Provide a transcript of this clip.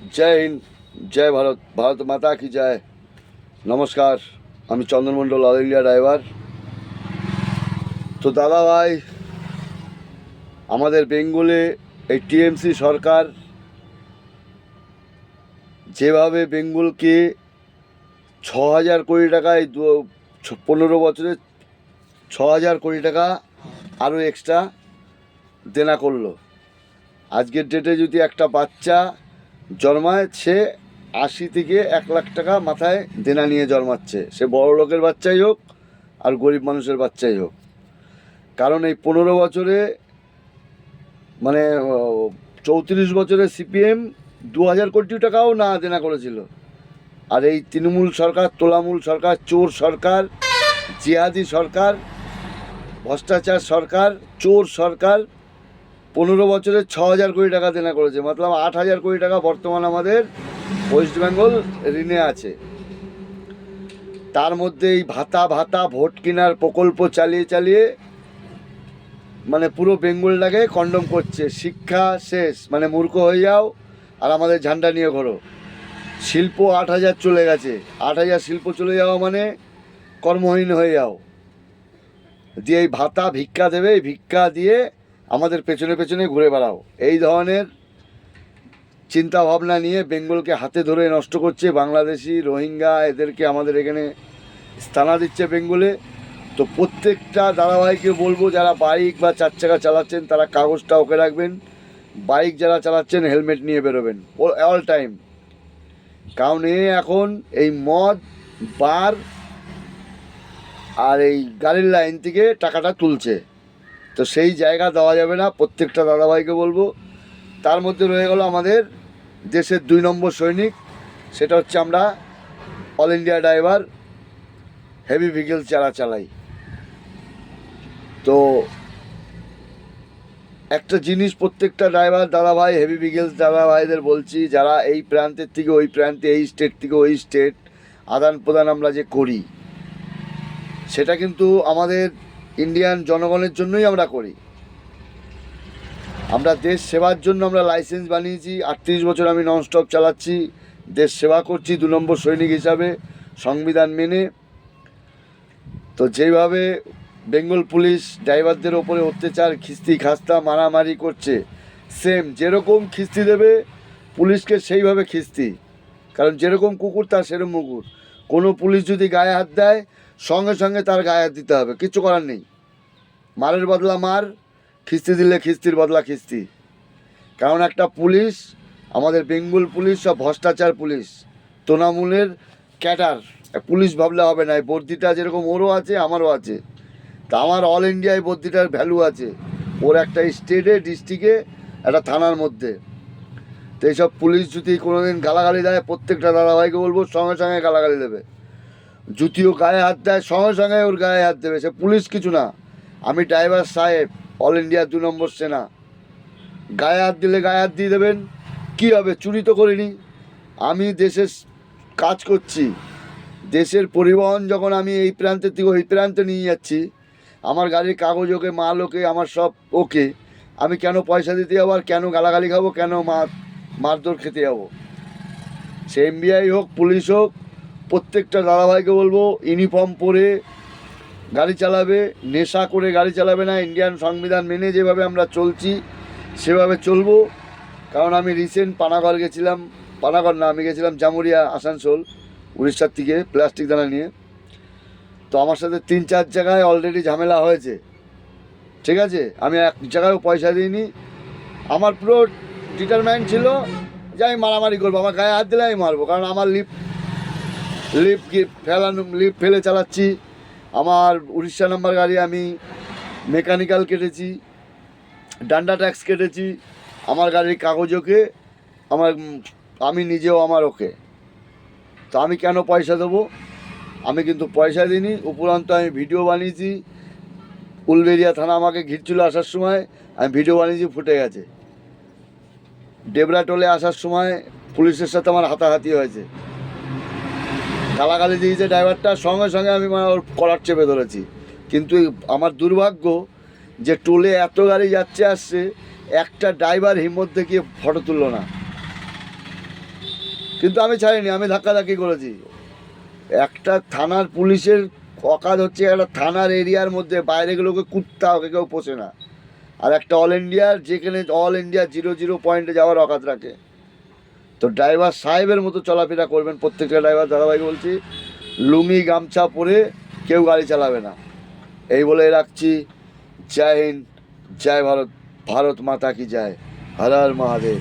जय हिंद, जय भारत, भारत माता की जय। नमस्कार, আমি চন্দন মণ্ডল, অল ইন্ডিয়া ড্রাইভার। তো দাদা ভাই, আমাদের বেঙ্গলে এই টিএমসি সরকার যেভাবে বেঙ্গলকে 6,000 কোটি টাকা, এই 15 বছরে 6,000 কোটি টাকা আরও এক্সট্রা দেনা করলো। আজকের ডেটে যদি একটা বাচ্চা জন্মায়, সে 80 থেকে 1 লাখ টাকা মাথায় দেনা নিয়ে জন্মাচ্ছে, সে বড় লোকের বাচ্চাই হোক আর গরিব মানুষের বাচ্চাই হোক। কারণ এই 15 বছরে মানে 34 বছরে সিপিএম 2,000 কোটি টাকাও না দেনা করেছিল। আর এই তৃণমূল সরকার, তোলামূল সরকার, চোর সরকার, জিহাদি সরকার, ভ্রষ্টাচার সরকার, চোর সরকার 15 বছরে 6,000 কোটি টাকা দেনা করেছে। মতলব 8,000 কোটি টাকা বর্তমান আমাদের ওয়েস্ট বেঙ্গল ঋণে আছে। তার মধ্যে এই ভাতা ভোট কেনার প্রকল্প চালিয়ে চালিয়ে মানে পুরো বেঙ্গলটাকে কন্ডম করছে। শিক্ষা শেষ, মানে মূর্খ হয়ে যাও আর আমাদের ঝান্ডা নিয়ে ঘোরো। শিল্প 8,000 চলে গেছে, 8,000 শিল্প চলে যাওয়া মানে কর্মহীন হয়ে যাও। দিয়ে এই ভাতা ভিক্ষা দেবে, এই ভিক্ষা দিয়ে আমাদের পেছনে পেছনে ঘুরে বেড়াও। এই ধরনের চিন্তা ভাবনা নিয়ে বেঙ্গলকে হাতে ধরে নষ্ট করছে বাংলাদেশি, রোহিঙ্গা, এদেরকে আমাদের এখানে স্থানা দিচ্ছে বেঙ্গলে। তো প্রত্যেকটা দাদাভাইকে বলবো, যারা বাইক বা 4 চাকা চালাচ্ছেন তারা কাগজটা ওকে রাখবেন। বাইক যারা চালাচ্ছেন হেলমেট নিয়ে বেরোবেন অল টাইম। কারণ এখন এই মদ, বার আর এই গাড়ির লাইন থেকে টাকাটা তুলছে, তো সেই জায়গা দেওয়া যাবে না। প্রত্যেকটা দাদাভাইকে বলবো। তার মধ্যে রয়ে গেল আমাদের দেশের 2 নম্বর সৈনিক, সেটা হচ্ছে আমরা all India driver, heavy vehicle যারা চালাই। তো একটা জিনিস প্রত্যেকটা ড্রাইভার দাদাভাই, হেভি ভেহিকেলস দাদাভাইদের বলছি, যারা এই প্রান্তের থেকে ওই প্রান্তে, এই স্টেট থেকে ওই স্টেট আদান প্রদান আমরা যে করি, সেটা কিন্তু আমাদের ইন্ডিয়ান জনগণের জন্যই আমরা করি। আমরা দেশ সেবার জন্য আমরা লাইসেন্স বানিয়েছি। 38 বছর আমি ননস্টপ চালাচ্ছি, দেশ সেবা করছি 2 নম্বর সৈনিক হিসাবে, সংবিধান মেনে। তো যেইভাবে বেঙ্গল পুলিশ ড্রাইভারদের ওপরে অত্যাচার, খিস্তি খাস্তা মারামারি করছে, সেম যেরকম খিস্তি দেবে পুলিশকে সেইভাবে খিস্তি। কারণ যেরকম কুকুর তার সেরকম মুকুর। কোনো পুলিশ যদি গায়ে হাত দেয়, সঙ্গে সঙ্গে তার গায়ে হাত দিতে হবে, কিচ্ছু করার নেই। মারের বদলা মার, খিস্তি দিলে খিস্তির বদলা খিস্তি। কারণ একটা পুলিশ, আমাদের বেঙ্গল পুলিশ সব ভ্রষ্টাচার পুলিশ, তৃণমূলের ক্যাডার। পুলিশ ভাবলে হবে না, এই বর্দিটা যেরকম ওরও আছে আমারও আছে। তা আমার অল ইন্ডিয়ায় বর্দিটার ভ্যালু আছে, ওর একটা স্টেটে, ডিস্ট্রিক্টে, একটা থানার মধ্যে। তো এইসব পুলিশ যদি কোনোদিন গালাগালি দেয়, প্রত্যেকটা দাদাভাইকে বলবো সঙ্গে সঙ্গে গালাগালি দেবে। যদিও গায়ে হাত দেয়, সঙ্গে সঙ্গে ওর গায়ে হাত দেবে। সে পুলিশ কিছু না, আমি ড্রাইভার সাহেব, অল ইন্ডিয়া 2 নম্বর সেনা। গায়ে হাত দিলে গায়ে হাত দিয়ে দেবেন। কী হবে? চুরি তো করিনি, আমি দেশের কাজ করছি। দেশের পরিবহন যখন আমি এই প্রান্তের থেকে ওই প্রান্তে নিয়ে যাচ্ছি, আমার গাড়ির কাগজ ওকে, মাল ওকে, আমার সব ওকে, আমি কেন পয়সা দিতে যাবো? আর কেন গালাগালি খাবো? কেন মারধর খেতে যাবো? সে এমবিআই হোক, পুলিশ হোক, প্রত্যেকটা দাদাভাইকে বলবো ইউনিফর্ম পরে গাড়ি চালাবে, নেশা করে গাড়ি চালাবে না। ইন্ডিয়ান সংবিধান মেনে যেভাবে আমরা চলছি সেভাবে চলবো। কারণ আমি রিসেন্ট পানাগড় গেছিলাম, পানাগড় না, আমি গেছিলাম জামুরিয়া, আসানসোল, উড়িষ্যার থেকে প্লাস্টিক দানা নিয়ে। তো আমার সাথে 3-4 জায়গায় অলরেডি ঝামেলা হয়েছে, ঠিক আছে? আমি এক জায়গায়ও পয়সা দিইনি। আমার পুরো ডিটারমাইন্ড ছিল যে আমি মারামারি করবো, আমার গায়ে হাত দিলে আমি মারবো। কারণ আমার লিফট ফেলে চালাচ্ছি। আমার উড়িষ্যা নাম্বার গাড়ি, আমি মেকানিক্যাল কেটেছি, ডান্ডা ট্যাক্স কেটেছি, আমার গাড়ির কাগজ ওকে, আমি নিজেও আমার ওকে। তো আমি কেন পয়সা দেবো? আমি কিন্তু পয়সা দিইনি। উপরন্ত আমি ভিডিও বানিয়েছি, উলবেরিয়া থানা আমাকে ঘিরছিল আসার সময়, আমি ভিডিও বানিয়েছি, ফুটে গেছে। ডেবরা টোলে আসার সময় পুলিশের সাথে আমার হাতাহাতি হয়েছে, গালাগালি দিয়েছে ড্রাইভারটা, সঙ্গে সঙ্গে আমি ওর কলার চেপে ধরেছি। কিন্তু আমার দুর্ভাগ্য যে টোলে এত গাড়ি যাচ্ছে আসছে, একটা ড্রাইভার হিম্মত দেখিয়ে ফটো তুললো না। কিন্তু আমি ছাড়িনি, আমি ধাক্কাধাক্কি করেছি। একটা থানার পুলিশের অকাজ হচ্ছে একটা থানার এরিয়ার মধ্যে, বাইরেগুলোকে কুত্তা, ওকে কেউ পোষে না। আর একটা অল ইন্ডিয়ার, যেখানে অল ইন্ডিয়া 0-0 পয়েন্টে যাওয়ার অকাজ রাখে। তো ড্রাইভার সাহেবের মতো চলাফেরা করবেন, প্রত্যেকটা ড্রাইভার দাদাভাইকে বলছি। লুঙ্গি গামছা পরে কেউ গাড়ি চালাবে না, এই বলে রাখছি। জয় হিন্দ, জয় ভারত, ভারত মাতা কি জয়, হর হর মহাদেব।